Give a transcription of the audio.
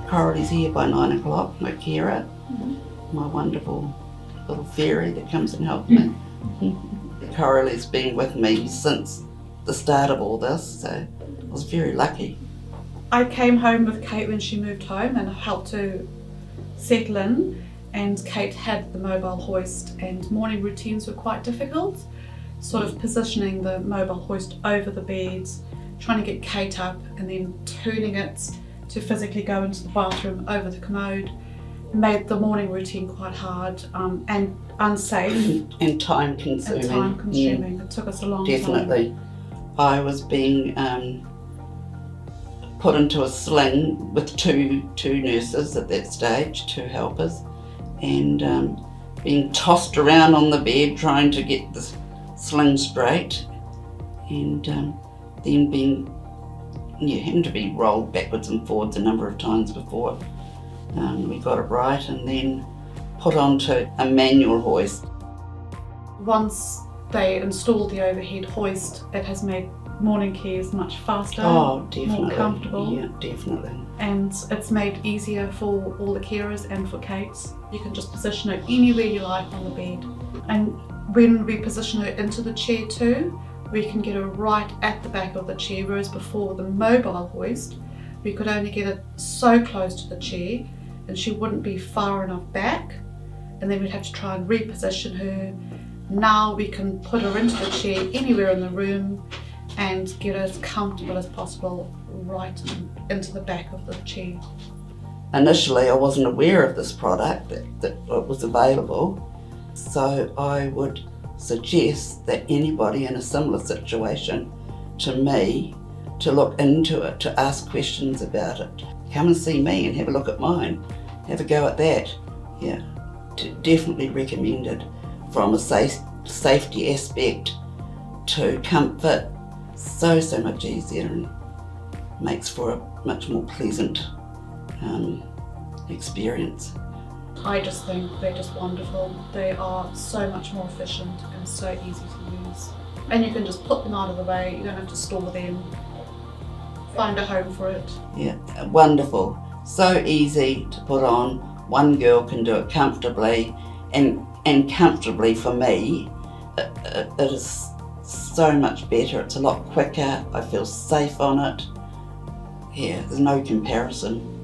Coralie's here by 9 o'clock, my carer, my wonderful little fairy that comes and helps me. Coralie's been with me since the start of all this, so I was very lucky. I came home with Kate when she moved home and helped her settle in, and Kate had the mobile hoist, and morning routines were quite difficult, sort of positioning the mobile hoist over the beds, trying to get Kate up and then turning it to physically go into the bathroom over the commode made the morning routine quite hard and unsafe. And time consuming. It took us a long Definitely. time. I was being put into a sling with two nurses at that stage, 2 helpers, and being tossed around on the bed trying to get the sling straight, and then having to be rolled backwards and forwards a number of times before we got it right, and then put onto a manual hoist. Once they installed the overhead hoist, it has made morning cares much faster, Oh, definitely. more comfortable. Yeah, definitely. And it's made easier for all the carers and for Kate. You can just position it anywhere you like on the bed. And when we position her into the chair too, we can get her right at the back of the chair, whereas before the mobile hoist, we could only get it so close to the chair and she wouldn't be far enough back, and then we'd have to try and reposition her. Now we can put her into the chair anywhere in the room and get her as comfortable as possible right into the back of the chair. Initially I wasn't aware of this product, that it was available, so I would suggest that anybody in a similar situation to me to look into it, to ask questions about it. Come and see me and have a look at mine, have a go at that. Yeah, definitely recommended from a safety aspect to comfort. So much easier and makes for a much more pleasant experience. I just think they're just wonderful. They are so much more efficient and so easy to use. And you can just put them out of the way, you don't have to store them. Find a home for it. Yeah, wonderful. So easy to put on. One girl can do it comfortably, and comfortably for me, it is so much better. It's a lot quicker. I feel safe on it. Yeah, there's no comparison.